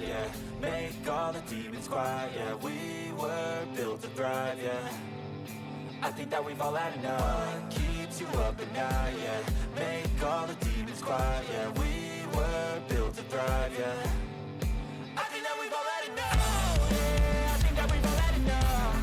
Yeah, make all the demons quiet. Yeah, we were built to thrive. Yeah, I think that we've all had enough. What keeps you up at night? Yeah, make all the demons quiet. Yeah, we were built to thrive. Yeah, I think that we've all had enough. Oh, yeah, I think that we've all had enough.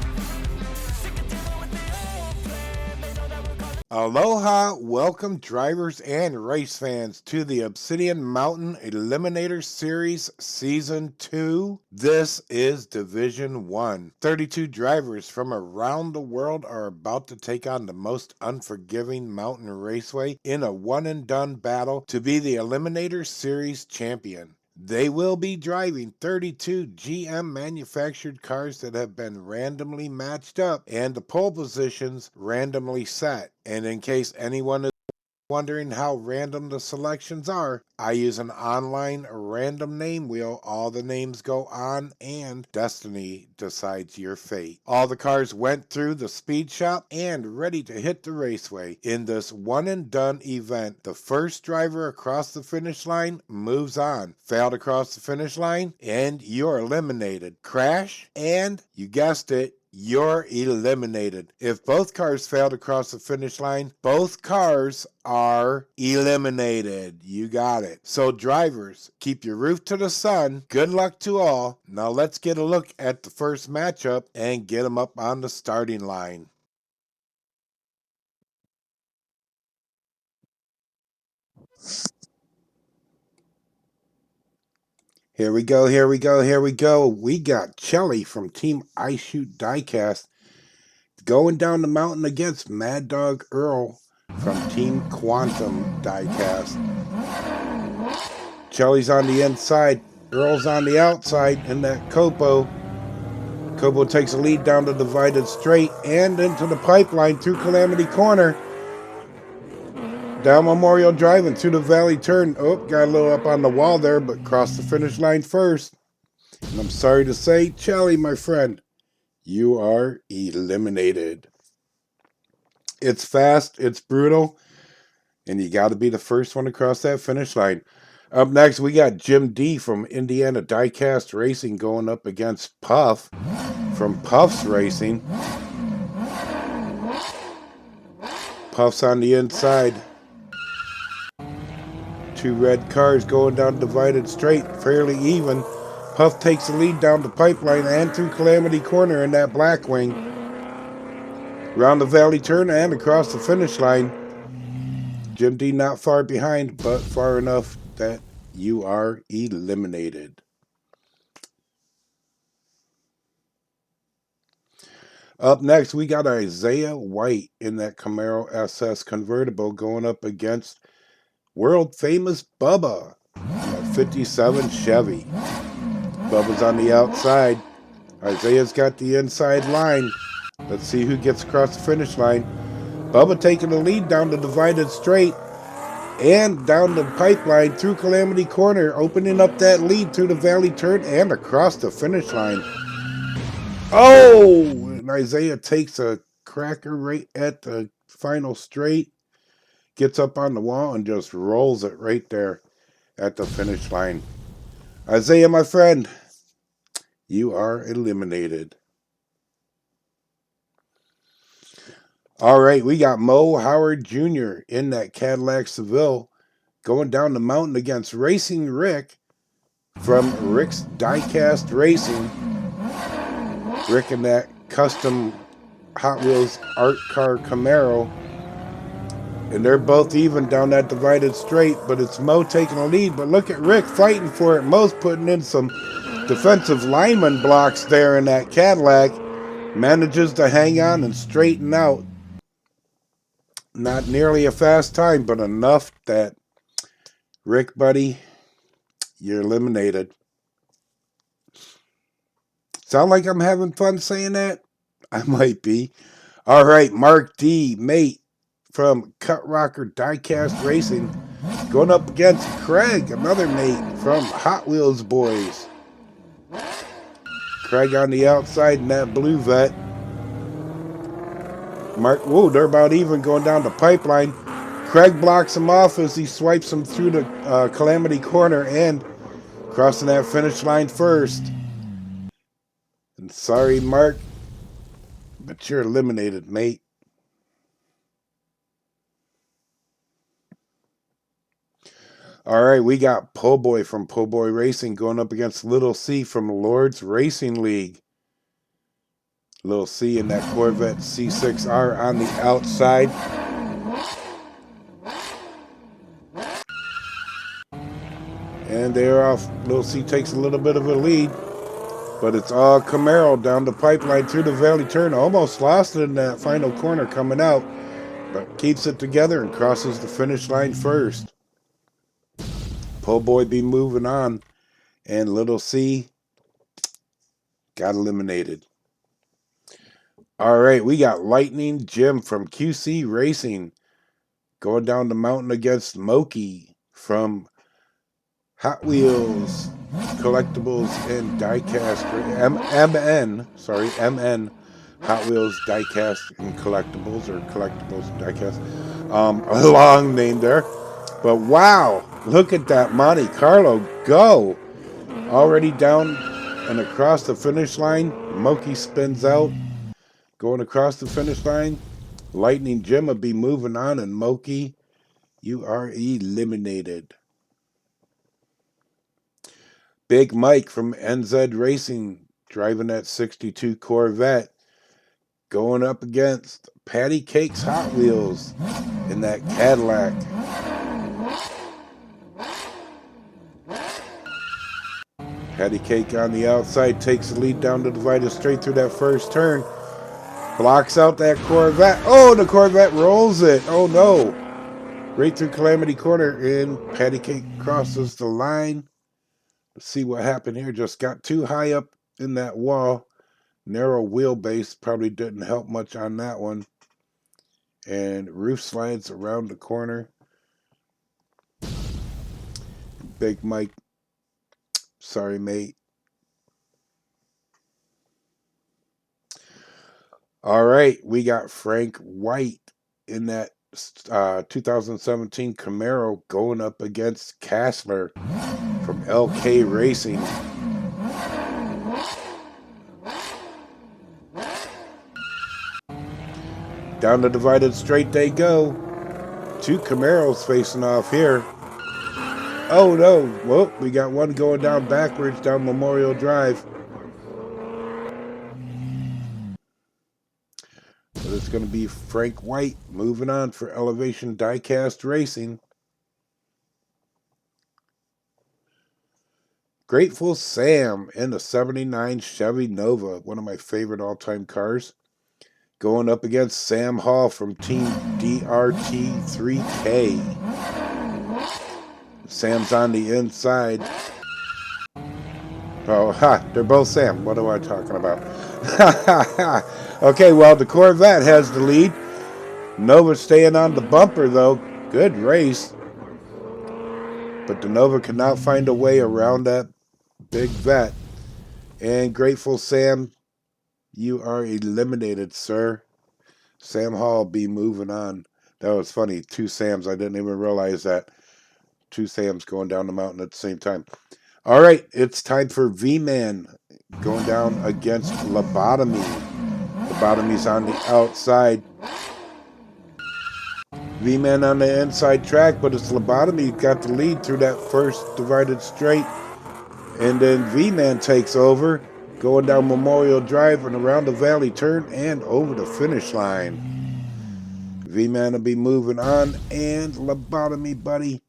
Sick of dealing with the old plan. They know that we're gonna. Aloha, welcome drivers and race fans to the Obsidian Mountain Eliminator Series Season 2. This is Division 1. 32 drivers from around the world are about to take on the most unforgiving mountain raceway in a one-and-done battle to be the Eliminator Series Champion. They will be driving 32 GM manufactured cars that have been randomly matched up and the pole positions randomly set. And in case anyone is wondering how random the selections are, I use an online random name wheel. All the names go on and destiny decides your fate. All the cars went through the speed shop and ready to hit the raceway. In this one and done event, the first driver across the finish line moves on. Failed across the finish line and you're eliminated. Crash and you guessed it, you're eliminated. If both cars failed across the finish line, both cars are eliminated. You got it. So drivers, keep your roof to the sun. Good luck to all. Now let's get a look at the first matchup and get them up on the starting line. Here we go, here we go, here we go. We got Chelly from Team I Shoot DIECAST going down the mountain against Mad Dog Earl from Team Quantum DIECAST. Chelly's on the inside, Earl's on the outside in that Copo. Copo takes a lead down the divided straight and into the pipeline through Calamity Corner. Down Memorial Drive and through the Valley Turn. Oh, got a little up on the wall there, but crossed the finish line first. And I'm sorry to say, Chelly, my friend, you are eliminated. It's fast, it's brutal, and you got to be the first one to cross that finish line. Up next, we got Jim D from Indiana DIECAST Racing going up against Puff from Puff's Racing. Puff's on the inside. Two red cars going down divided straight, fairly even. Puff takes the lead down the pipeline and through Calamity Corner in that Blackwing. Round the Valley Turn and across the finish line. Jim D not far behind, but far enough that you are eliminated. Up next, we got Isaiah White in that Camaro SS convertible going up against world famous Bubba, a 57 Chevy. Bubba's on the outside. Isaiah's got the inside line. Let's see who gets across the finish line. Bubba taking the lead down the divided straight and down the pipeline through Calamity Corner, opening up that lead through the Valley Turn and across the finish line. Oh, and Isaiah takes a cracker right at the final straight. Gets up on the wall and just rolls it right there at the finish line. Isaiah, my friend, you are eliminated. All right, we got Mo Howard Jr. in that Cadillac Seville going down the mountain against Racing Rick from Rick's DIECAST Racing. Rick in that custom Hot Wheels art car Camaro. And they're both even down that divided straight, but it's Mo taking the lead. But look at Rick fighting for it. Mo's putting in some defensive lineman blocks there in that Cadillac. Manages to hang on and straighten out. Not nearly a fast time, but enough that Rick, buddy, you're eliminated. Sound like I'm having fun saying that? I might be. All right, Mark D, mate, from Cut Rocker Diecast Racing, going up against Craig, another mate from Hot Wheels Boys. Craig on the outside in that blue vet. Mark, whoa, they're about even going down the pipeline. Craig blocks him off as he swipes him through the Calamity corner and crossing that finish line first. And sorry, Mark, but you're eliminated, mate. All right, we got Po Boy from Po Boy Racing going up against Little C from Lord's Racing League. Little C in that Corvette C6R on the outside. And they're off. Little C takes a little bit of a lead, but it's all Camaro down the pipeline through the valley turn. Almost lost it in that final corner coming out, but keeps it together and crosses the finish line first. Po Boy be moving on, and Little C got eliminated. All right, we got Lightning Jim from QC Racing going down the mountain against Moki from Hot Wheels Collectibles and Diecast MN Hot Wheels Diecast and Collectibles, or Collectibles and Diecast. A long name there, but wow, look at that Monte Carlo go! Already down and across the finish line. Moki spins out, going across the finish line. Lightning Jim will be moving on, and Moki, you are eliminated. Big Mike from NZ Racing driving that 62 Corvette going up against Patty Cake's Hot Wheels in that Cadillac. Patty Cake on the outside takes the lead down the divider straight through that first turn. Blocks out that Corvette. Oh, the Corvette rolls it. Oh no. Right through Calamity Corner, and Patty Cake crosses the line. Let's see what happened here. Just got too high up in that wall. Narrow wheelbase probably didn't help much on that one. And roof slides around the corner. Big Mike, sorry, mate. All right, we got Frank White in that 2017 Camaro going up against Kassler from LK Racing. Down the divided straight they go. Two Camaros facing off here. Oh no, well, we got one going down backwards down Memorial Drive. But it's going to be Frank White moving on for Elevation Diecast Racing. Grateful Sam in the 79 Chevy Nova, one of my favorite all-time cars, going up against Sam Hall from Team DRT3K. Sam's on the inside. Oh, ha, they're both Sam. What am I talking about? Okay, well, the Corvette has the lead. Nova staying on the bumper, though. Good race. But the Nova could not find a way around that big vet. And Grateful Sam, you are eliminated, sir. Sam Hall be moving on. That was funny. Two Sams. I didn't even realize that. Two Sams going down the mountain at the same time. All right, it's time for V-Man going down against Lobotomy. Lobotomy's on the outside. V-Man on the inside track, but it's Lobotomy got the lead through that first divided straight. And then V-Man takes over, going down Memorial Drive and around the valley turn and over the finish line. V-Man will be moving on, and Lobotomy, buddy,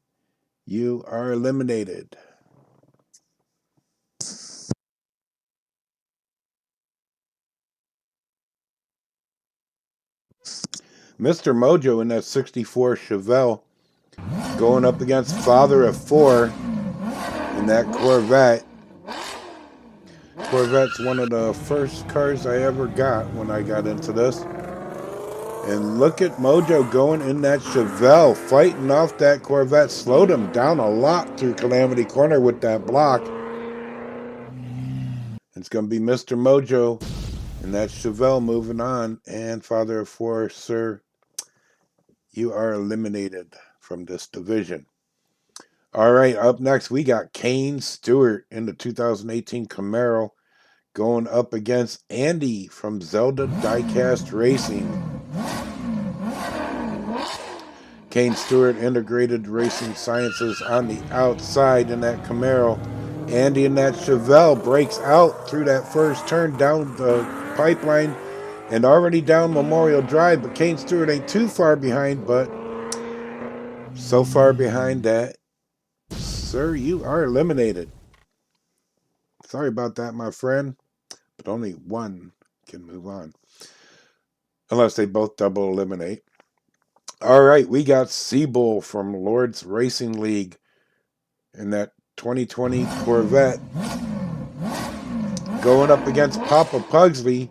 you are eliminated. Mr. Mojo in that 64 Chevelle going up against Father of Four in that Corvette. Corvette's one of the first cars I ever got when I got into this. And look at Mojo going in that Chevelle, fighting off that Corvette. Slowed him down a lot through Calamity Corner with that block. It's going to be Mr. Mojo and that Chevelle moving on. And Father of Four, sir, you are eliminated from this division. All right, up next, we got Kane Stewart in the 2018 Camaro going up against Andy from Zelda DIECAST Racing. Kane Stewart, Integrated Racing Sciences on the outside in that Camaro. Andy in that Chevelle breaks out through that first turn down the pipeline and already down Memorial Drive, but Kane Stewart ain't too far behind, but so far behind that, sir, you are eliminated. Sorry about that, my friend, but only one can move on. Unless they both double eliminate. All right, we got Seabull from Lord's Racing League in that 2020 Corvette going up against Papa Pugsley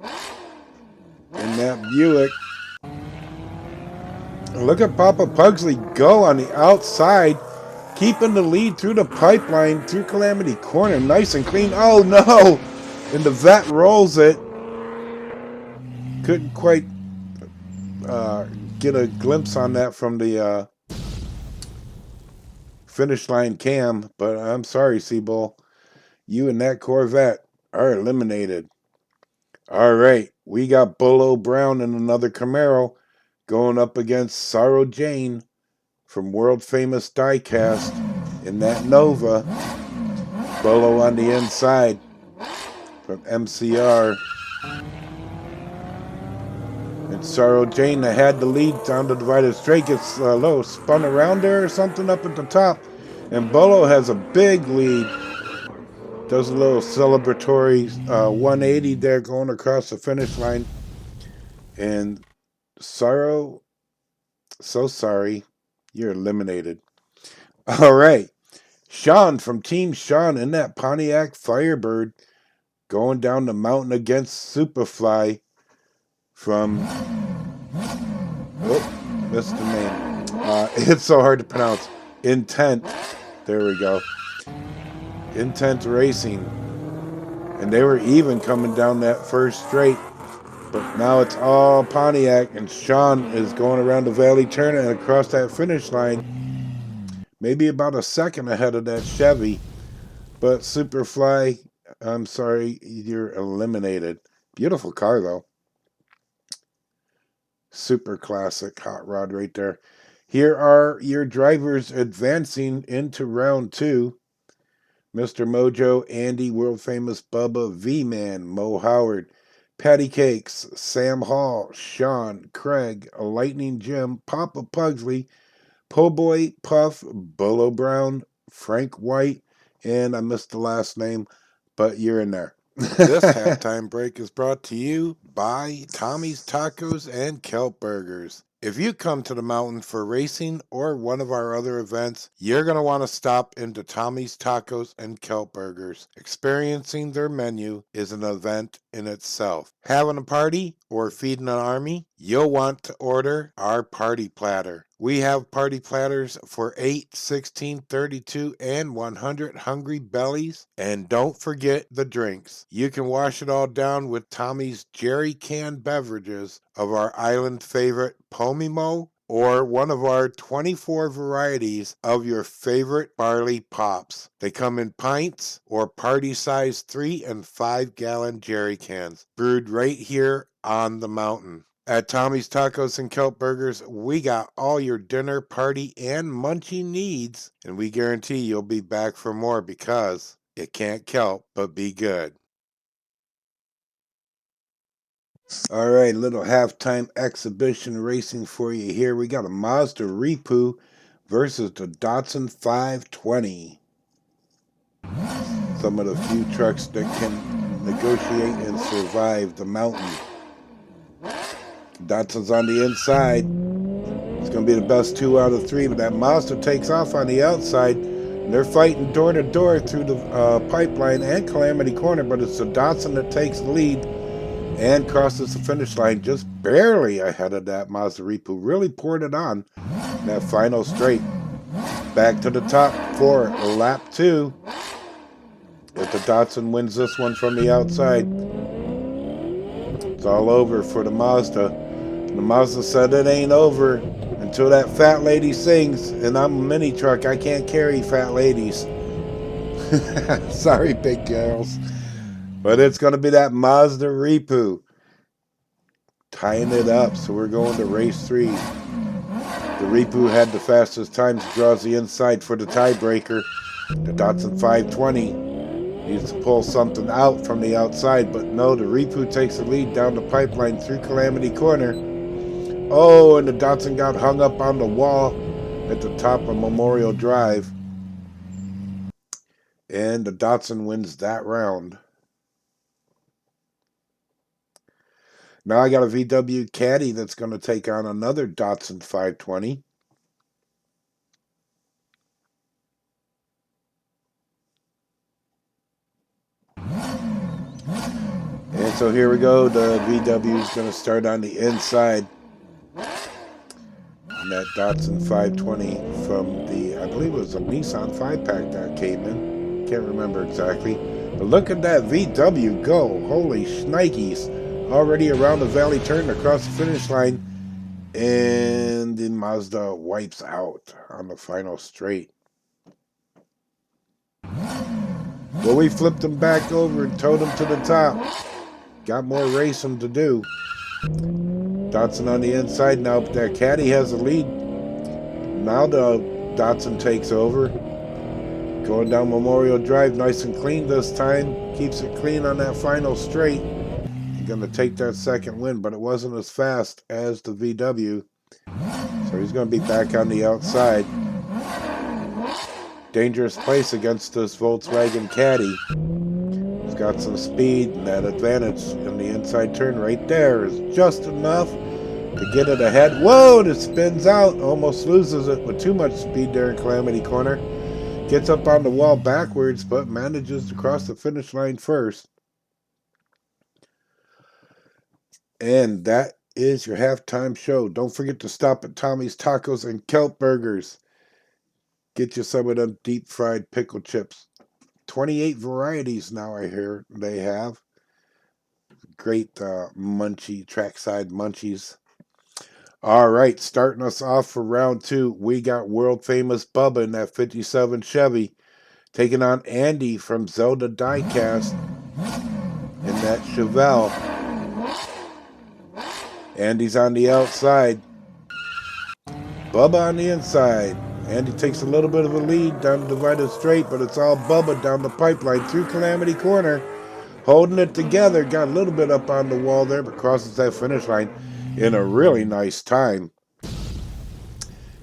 in that Buick. And look at Papa Pugsley go on the outside, keeping the lead through the pipeline, through Calamity Corner, nice and clean. Oh no! And the vet rolls it. Couldn't quite get a glimpse on that from the finish line cam, but I'm sorry, Seabull. You and that Corvette are eliminated. All right, we got Bull Brown in another Camaro going up against Sorrow Jane from world famous DIECAST in that Nova. Bolo on the inside from MCR. And Sorrow Jane that had the lead down the divided straight gets a little spun around there or something up at the top. And Bolo has a big lead. Does a little celebratory 180 there going across the finish line. And Sorrow, so sorry, you're eliminated. All right. Sean from Team Sean in that Pontiac Firebird going down the mountain against Superfly from, oh, missed the name. It's so hard to pronounce. Intent. There we go. Intent Racing. And they were even coming down that first straight. But now it's all Pontiac, and Sean is going around the valley turn and across that finish line. Maybe about a second ahead of that Chevy. But Superfly, I'm sorry, you're eliminated. Beautiful car, though. Super classic hot rod right there. Here are your drivers advancing into round two. Mr. Mojo, Andy, world famous Bubba, V-Man, Mo Howard, Patty Cakes, Sam Hall, Sean, Craig, Lightning Jim, Papa Pugsley, Po' Boy, Puff, Bolo Brown, Frank White, and I missed the last name, but you're in there. This halftime break is brought to you by Tommy's Tacos and Kelp Burgers. If you come to the mountain for racing or one of our other events, you're going to want to stop into Tommy's Tacos and Kelp Burgers. Experiencing their menu is an event in itself. Having a party or feeding an army? You'll want to order our party platter. We have party platters for 8, 16, 32, and 100 hungry bellies. And don't forget the drinks. You can wash it all down with Tommy's jerry can beverages of our island favorite Pomimo or one of our 24 varieties of your favorite barley pops. They come in pints or party-sized 3 and 5 gallon jerry cans, brewed right here on the mountain. At Tommy's Tacos and Kelp Burgers, we got all your dinner, party, and munchie needs, and we guarantee you'll be back for more because it can't kelp but be good. All right, little halftime exhibition racing for you here. We got a Mazda Repu versus the Datsun 520. Some of the few trucks that can negotiate and survive the mountain. Datsun's on the inside. It's going to be the best 2 out of 3, but that Mazda takes off on the outside. And they're fighting door to door through the pipeline and Calamity Corner, but it's the Datsun that takes the lead and crosses the finish line just barely ahead of that Mazda Ripu. Really poured it on that final straight. Back to the top for lap 2. If the Datsun wins this one from the outside, it's all over for the Mazda. And the Mazda said it ain't over until that fat lady sings. And I'm a mini truck. I can't carry fat ladies. Sorry, big girls. But it's going to be that Mazda Ripu tying it up. So we're going to race 3. The Ripu had the fastest times, draws the inside for the tiebreaker. The Datsun 520 needs to pull something out from the outside, but no, the Ripu takes the lead down the pipeline through Calamity Corner. Oh, and the Datsun got hung up on the wall at the top of Memorial Drive. And the Datsun wins that round. Now I got a VW Caddy that's going to take on another Datsun 520. And so here we go. The VW is going to start on the inside. And that Datsun 520 from the, I believe it was a Nissan 5-pack that came in. Can't remember exactly. But look at that VW go. Holy shnikes. Already around the valley turn across the finish line. And the Mazda wipes out on the final straight. Well, we flipped him back over and towed him to the top. Got more racing to do. Datsun on the inside now, but that Caddy has the lead. Now the Datsun takes over. Going down Memorial Drive nice and clean this time. Keeps it clean on that final straight. He's going to take that second win, but it wasn't as fast as the VW. So he's going to be back on the outside. Dangerous place against this Volkswagen Caddy. He's got some speed, and that advantage in the inside turn right there is just enough to get it ahead. Whoa, and it spins out. Almost loses it with too much speed there in Calamity Corner. Gets up on the wall backwards, but manages to cross the finish line first. And that is your halftime show. Don't forget to stop at Tommy's Tacos and Kelp Burgers. Get you some of them deep fried pickle chips. 28 varieties now, I hear they have. Great munchy, trackside munchies. All right, starting us off for round 2, we got world famous Bubba in that 57 Chevy, taking on Andy from Zelda DIECAST in that Chevelle. Andy's on the outside. Bubba on the inside. Andy takes a little bit of a lead down the divided straight, but it's all Bubba down the pipeline through Calamity Corner. Holding it together. Got a little bit up on the wall there, but crosses that finish line in a really nice time.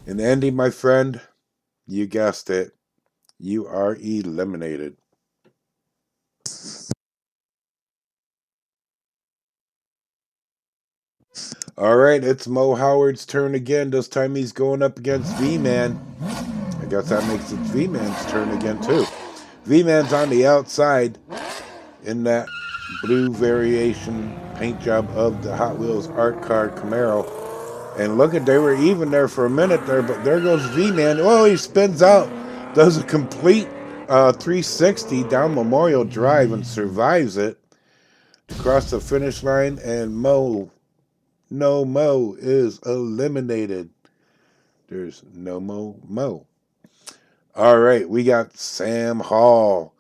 And Andy, my friend, you guessed it. You are eliminated. All right, it's Mo Howard's turn again. This time he's going up against V-Man. I guess that makes it V-Man's turn again, too. V-Man's on the outside in that blue variation paint job of the Hot Wheels Art Car Camaro. And look at, they were even there for a minute there, but there goes V-Man. Oh, he spins out. Does a complete 360 down Memorial Drive and survives it to cross the finish line. And Mo is eliminated. There's no Mo. All right, we got Sam Hall,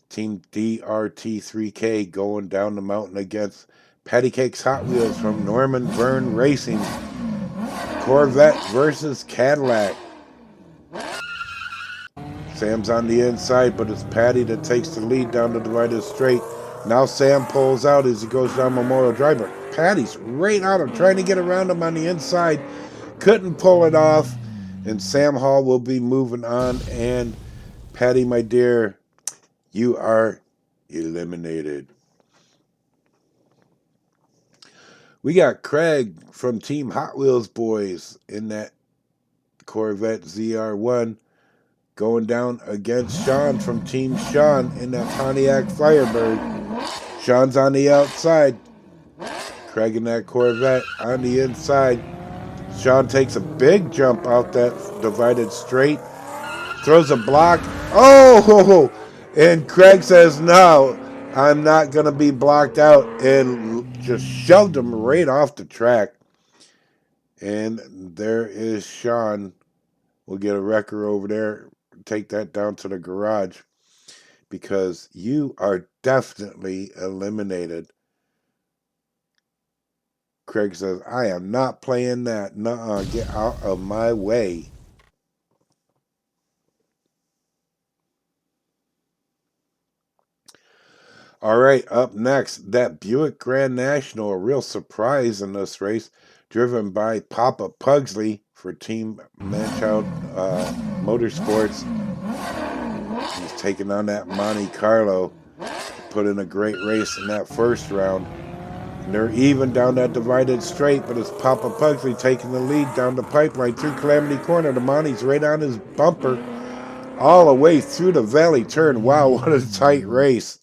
Team DRT3K, going down the mountain against Patty Cake's Hot Wheels from Norman Verne Racing. Corvette versus Cadillac. Sam's on the inside, but it's Patty that takes the lead down the divided straight. Now Sam pulls out as he goes down Memorial Drive, but Patty's right on him, trying to get around him on the inside. Couldn't pull it off, and Sam Hall will be moving on. And Patty, my dear, you are eliminated. We got Craig from Team Hot Wheels Boys in that Corvette ZR1 going down against Sean from Team Sean in that Pontiac Firebird. Sean's on the outside. Craig in that Corvette on the inside. Sean takes a big jump out that divided straight. Throws a block. Oh! And Craig says, no, I'm not going to be blocked out. And just shoved him right off the track. And there is Sean. We'll get a wrecker over there. Take that down to the garage. Because you are definitely eliminated. Craig says, I am not playing that. Nuh-uh, get out of my way. All right, up next, that Buick Grand National, a real surprise in this race, driven by Papa Pugsley for Team Manchild Motorsports. He's taking on that Monte Carlo. Put in a great race in that first round. And they're even down that divided straight, but it's Papa Pugsley taking the lead down the pipeline through Calamity Corner. The Monte's right on his bumper all the way through the valley turn. Wow, what a tight race.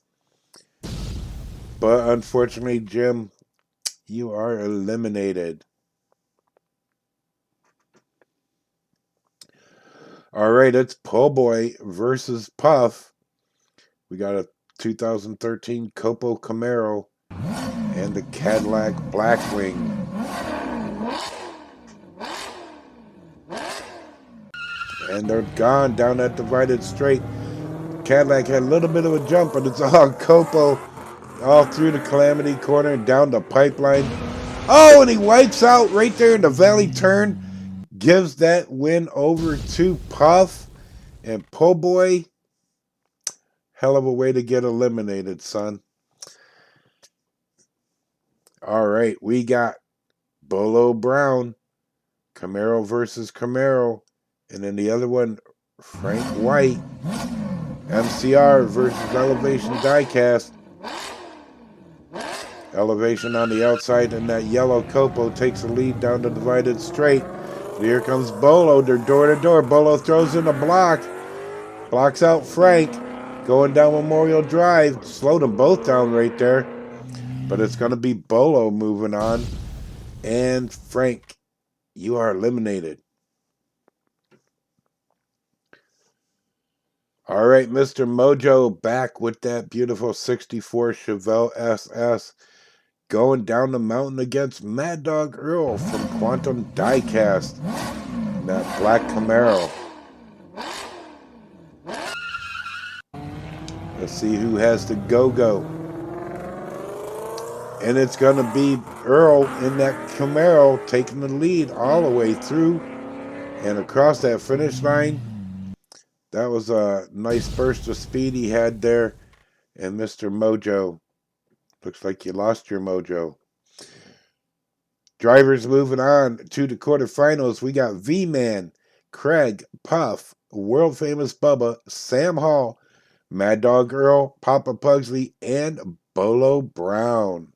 But unfortunately, Jim, you are eliminated. All right, it's Po' Boy versus Puff. We got a 2013 Copo Camaro and the Cadillac Blackwing. And they're gone down that divided straight. Cadillac had a little bit of a jump, but it's all Copo. All through the Calamity Corner and down the pipeline. Oh, and he wipes out right there in the valley turn. Gives that win over to Puff. And Po' Boy, hell of a way to get eliminated, son. All right, we got Bolo Brown, Camaro versus Camaro. And then the other one, Frank White, MCR versus Elevation DIECAST. Elevation on the outside, and that yellow Copo takes the lead down the divided straight. And here comes Bolo. They're door to door. Bolo throws in a block. Blocks out Frank. Going down Memorial Drive. Slowed them both down right there. But it's going to be Bolo moving on. And Frank, you are eliminated. All right, Mr. Mojo back with that beautiful 64 Chevelle SS. Going down the mountain against Mad Dog Earl from Quantum DIECAST. That black Camaro. Let's see who has the go-go. And it's going to be Earl in that Camaro taking the lead all the way through and across that finish line. That was a nice burst of speed he had there. And Mr. Mojo, looks like you lost your mojo. Drivers moving on to the quarterfinals. We got V-Man, Craig, Puff, world famous Bubba, Sam Hall, Mad Dog Earl, Papa Pugsley, and Bolo Brown.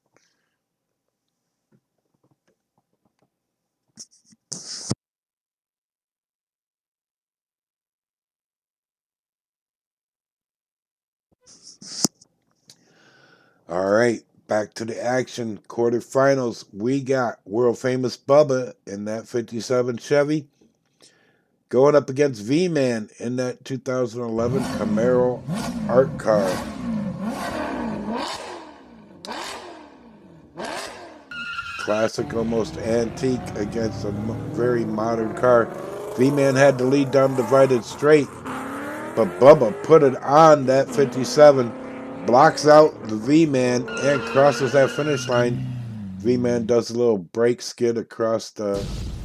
All right, back to the action. Quarterfinals, we got world famous Bubba in that 57 Chevy going up against V-Man in that 2011 Camaro Art Car. Classic, almost antique against a very modern car. V-Man had the lead down divided straight, but Bubba put it on that 57. Blocks out the V-Man and crosses that finish line. V-Man does a little brake skid across the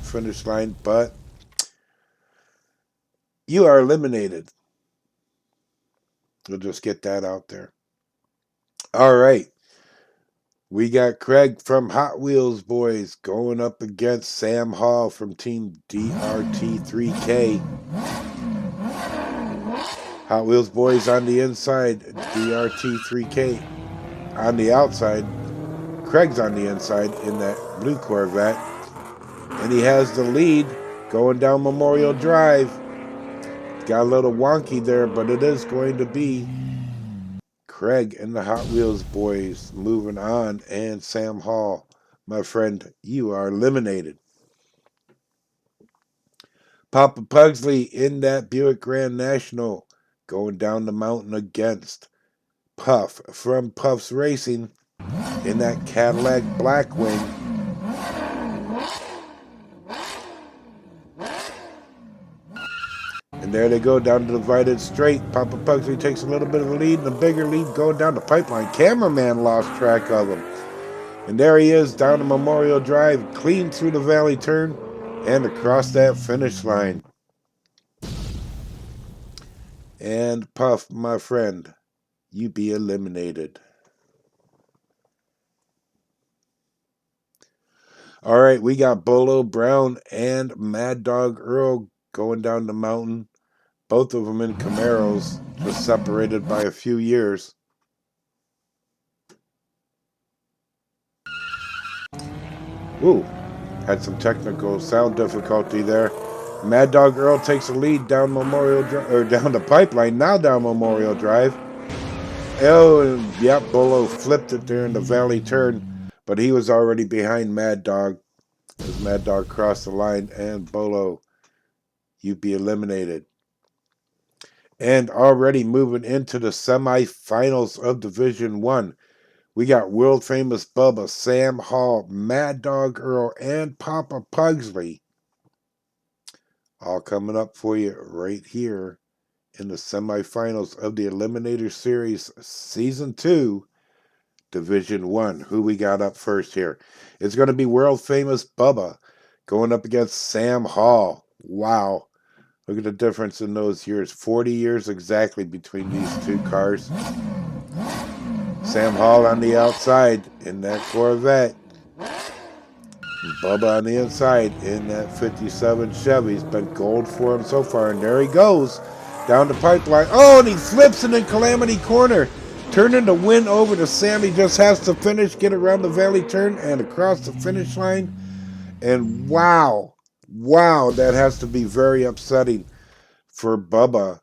finish line, but you are eliminated. We'll just get that out there. All right. We got Craig from Hot Wheels Boys going up against Sam Hall from Team DRT3K. Hot Wheels Boys on the inside, DRT3K on the outside. Craig's on the inside in that blue Corvette. And he has the lead going down Memorial Drive. Got a little wonky there, but it is going to be Craig and the Hot Wheels boys moving on, and Sam Hall, my friend, you are eliminated. Papa Pugsley in that Buick Grand National going down the mountain against Puff from Puff's Racing in that Cadillac Blackwing. And there they go down the divided straight. Papa Pugsley takes a little bit of a lead, and a bigger lead going down the pipeline. Cameraman lost track of him. And there he is down the Memorial Drive, clean through the valley turn and across that finish line. And Puff, my friend, you be eliminated. All right, we got Bolo Brown and Mad Dog Earl going down the mountain. Both of them in Camaros, just separated by a few years. Ooh, had some technical sound difficulty there. Mad Dog Earl takes a lead down Memorial Drive, or down the pipeline, now down Memorial Drive. Oh, and yep, Bolo flipped it there in the valley turn, but he was already behind Mad Dog as Mad Dog crossed the line, and Bolo, you'd be eliminated. And already moving into the semifinals of Division 1, we got world famous Bubba, Sam Hall, Mad Dog Earl, and Papa Pugsley all coming up for you right here in the semifinals of the Eliminator Series Season 2, Division 1. Who we got up first here? It's going to be world famous Bubba going up against Sam Hall. Wow. Look at the difference in those years. 40 years exactly between these two cars. Sam Hall on the outside in that Corvette. Bubba on the inside in that 57 Chevy. It's been gold for him so far. And there he goes down the pipeline. Oh, and he flips it in Calamity Corner. Turning the win over to Sam. He just has to finish, get around the valley turn and across the finish line. And wow, that has to be very upsetting for Bubba.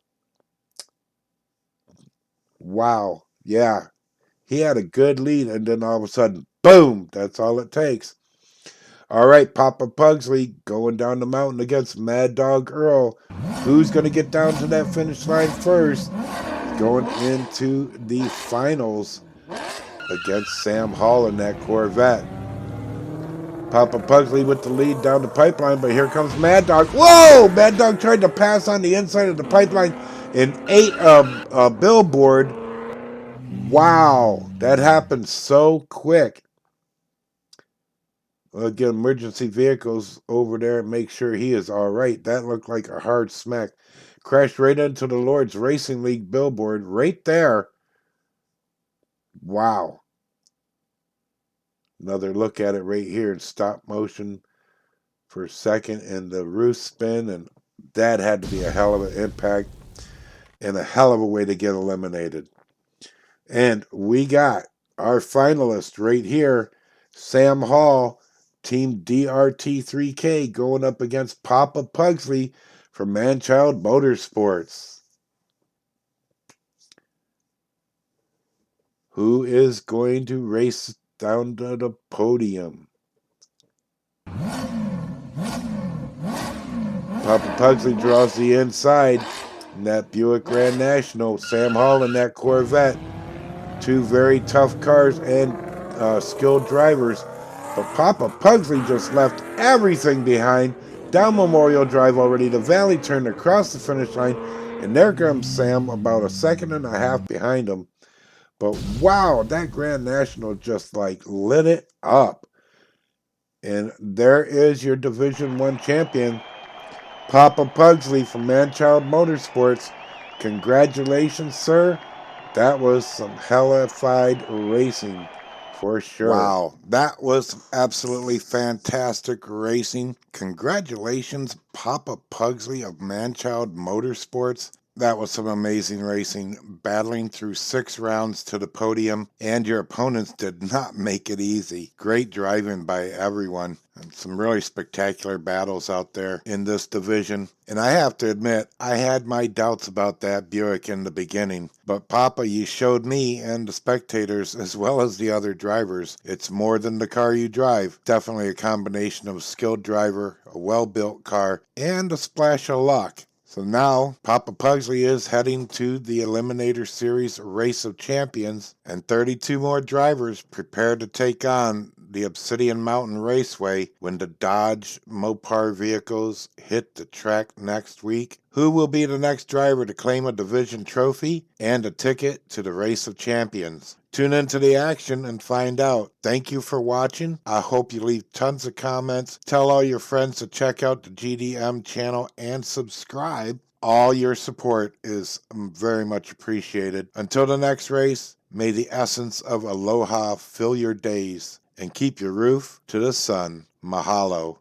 Wow, yeah. He had a good lead, and then all of a sudden, boom, that's all it takes. All right, Papa Pugsley going down the mountain against Mad Dog Earl. Who's going to get down to that finish line first? Going into the finals against Sam Hall in that Corvette. Papa Pugsley with the lead down the pipeline, but here comes Mad Dog. Whoa! Mad Dog tried to pass on the inside of the pipeline and ate a billboard. Wow, that happened so quick. We'll get emergency vehicles over there and make sure he is all right. That looked like a hard smack. Crashed right into the Lord's Racing League billboard right there. Wow. Another look at it right here in stop motion for a second, and the roof spin, and that had to be a hell of an impact and a hell of a way to get eliminated. And we got our finalist right here, Sam Hall, Team DRT3K, going up against Papa Pugsley from Manchild Motorsports. Who is going to race down to the podium? Papa Pugsley draws the inside in that Buick Grand National. Sam Hall in that Corvette. Two very tough cars and skilled drivers. But Papa Pugsley just left everything behind. Down Memorial Drive already. The valley turned across the finish line. And there comes Sam about a second and a half behind him. But wow, that Grand National just like lit it up. And there is your Division 1 champion, Papa Pugsley from Manchild Motorsports. Congratulations, sir. That was some hellified racing for sure. Wow, that was absolutely fantastic racing. Congratulations, Papa Pugsley of Manchild Motorsports. That was some amazing racing, battling through 6 rounds to the podium, and your opponents did not make it easy. Great driving by everyone, and some really spectacular battles out there in this division. And I have to admit, I had my doubts about that Buick in the beginning, but Papa, you showed me and the spectators, as well as the other drivers, it's more than the car you drive. Definitely a combination of a skilled driver, a well-built car, and a splash of luck. So now, Papa Pugsley is heading to the Eliminator Series Race of Champions, and 32 more drivers prepare to take on the Obsidian Mountain Raceway when the Dodge Mopar vehicles hit the track next week. Who will be the next driver to claim a division trophy and a ticket to the Race of Champions? Tune into the action and find out. Thank you for watching. I hope you leave tons of comments. Tell all your friends to check out the GDM channel and subscribe. All your support is very much appreciated. Until the next race, may the essence of Aloha fill your days and keep your roof to the sun. Mahalo.